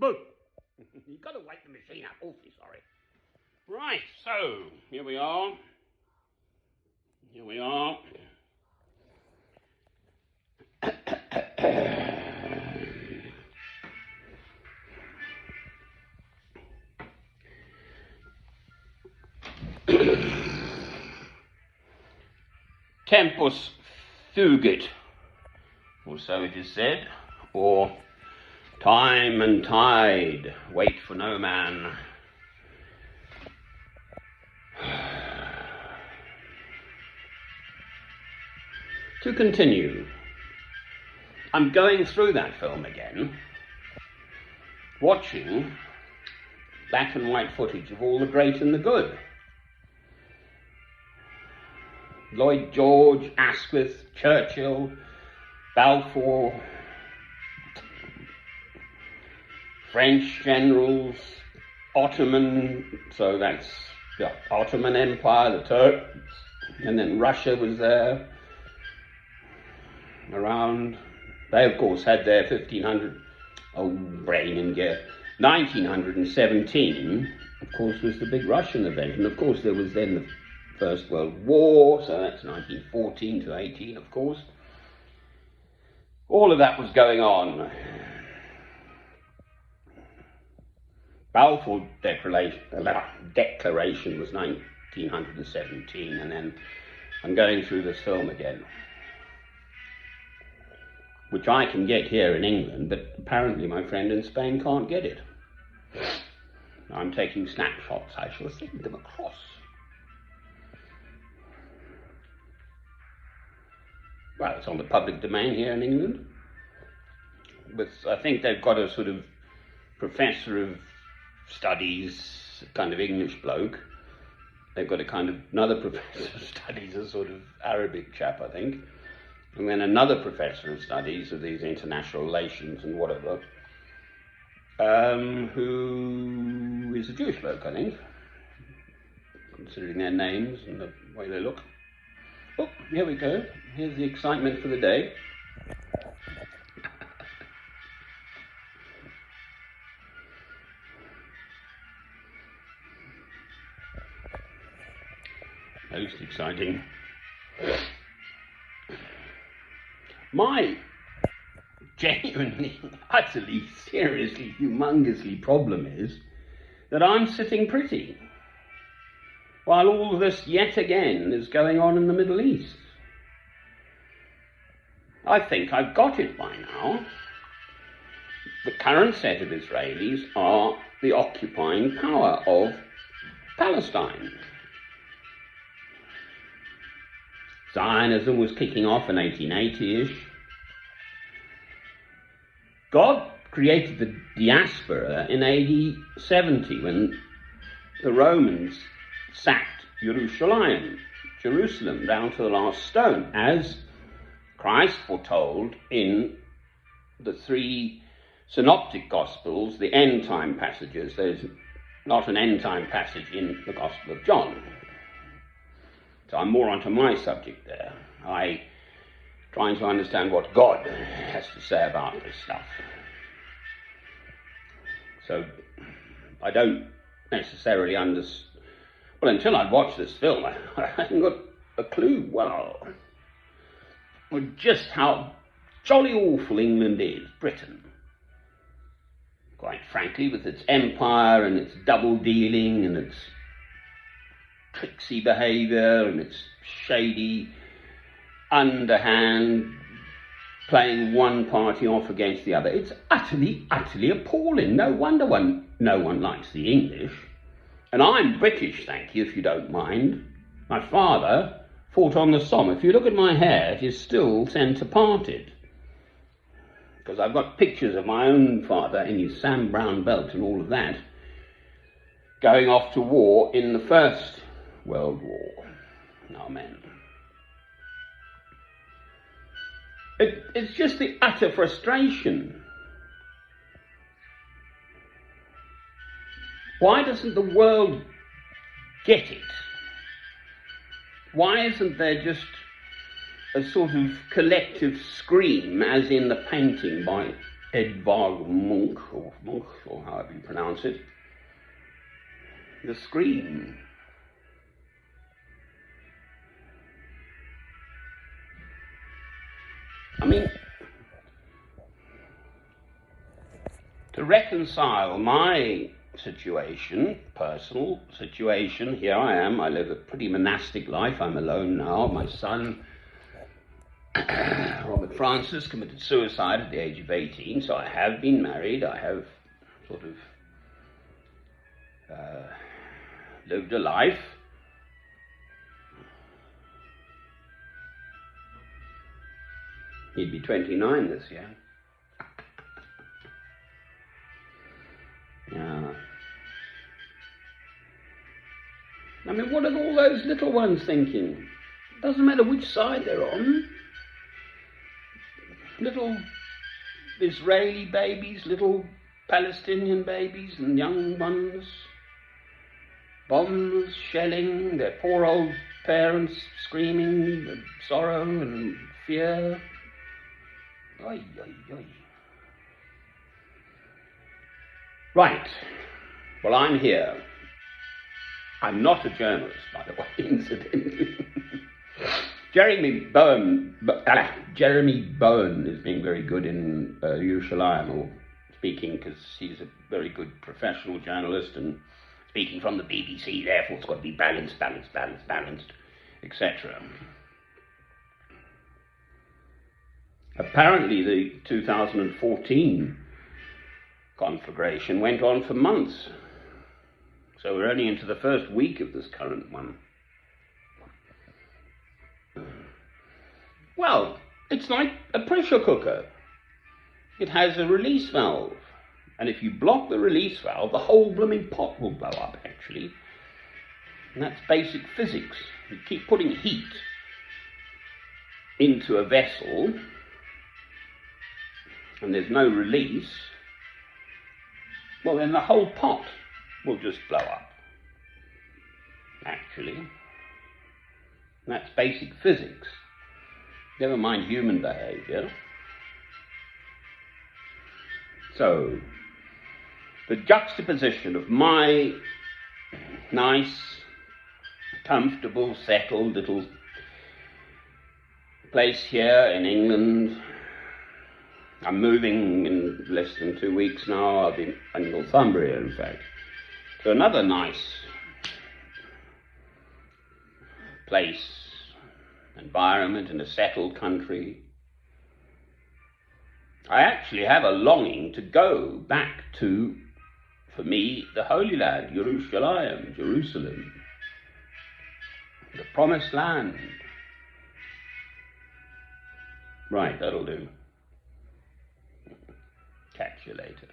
Boo! You've got to wake the machine up. Awfully sorry. Right, so here we are. Here we are. Tempus fugit, or so it is said, or time and tide wait for no man. To continue, I'm going through that film again, watching black and white footage of all the great and the good. Lloyd George, Asquith, Churchill, Balfour, French generals, Ottoman, so that's the Ottoman Empire, the Turks, and then Russia was there around. They of course had their 1917 of course was the big Russian event, and of course there was then the First World War, so that's 1914 to 18 of course. All of that was going on. Balfour Declaration was 1917, and then I'm going through this film again, which I can get here in England, but apparently my friend in Spain can't get it. I'm taking snapshots. I shall send them across. Well, it's on the public domain here in England. But I think they've got a sort of professor of studies, kind of English bloke. They've got a kind of another professor of studies, a sort of Arabic chap, I think. And then another professor of studies of these international relations and whatever, who is a Jewish bloke, I think, considering their names and the way they look. Oh, here we go. Here's the excitement for the day. Most exciting. My genuinely, utterly, seriously, humongously problem is that I'm sitting pretty while all this yet again is going on in the Middle East. I think I've got it by now. The current set of Israelis are the occupying power of Palestine. Zionism was kicking off in 1880-ish. God created the diaspora in AD 70 when the Romans sacked Jerusalem down to the last stone, as Christ foretold in the 3 synoptic gospels, the end time passages. There's not an end time passage in the Gospel of John. So I'm more onto my subject there. I trying to understand what God has to say about this stuff. So I don't necessarily understand. Well, until I'd watched this film, I hadn't got a clue, well, just how jolly awful England is, Britain. Quite frankly, with its empire and its double-dealing and its tricksy behaviour and its shady, underhand, playing one party off against the other. It's utterly, utterly appalling. No wonder no one likes the English. And I'm British, thank you, if you don't mind. My father fought on the Somme. If you look at my hair, it is still centre parted. Because I've got pictures of my own father in his Sam Brown belt and all of that, going off to war in the First World War. Amen. It's just the utter frustration. Why doesn't the world get it? Why isn't there just a sort of collective scream, as in the painting by Edvard Munch, or however you pronounce it, The Scream. I mean, to reconcile my situation, personal situation, here I am, I live a pretty monastic life, I'm alone now, my son, Robert Francis, committed suicide at the age of 18, so I have been married, I have sort of lived a life. He'd be 29 this year. Yeah. I mean, what are all those little ones thinking? Doesn't matter which side they're on. Little Israeli babies, little Palestinian babies and young ones. Bombs shelling, their poor old parents screaming with sorrow and fear. Oy, oy, oy. Right. Well, I'm here. I'm not a journalist, by the way, incidentally. Jeremy Bowen is being very good in Yerushalayim, or speaking because he's a very good professional journalist and speaking from the BBC, therefore it's got to be balanced, etc. Apparently the 2014 conflagration went on for months. So we're only into the first week of this current one. Well, it's like a pressure cooker. It has a release valve. And if you block the release valve, the whole blooming pot will blow up, actually. And that's basic physics. You keep putting heat into a vessel, and there's no release, well, then the whole pot will just blow up, actually. And that's basic physics. Never mind human behavior. So, the juxtaposition of my nice, comfortable, settled little place here in England. I'm moving in less than 2 weeks now. I'll be in Northumbria, in fact. So another nice place, environment in a settled country. I actually have a longing to go back to, for me, the Holy Land, Yerushalayim, Jerusalem, the Promised Land. Right, that'll do. Catch you later.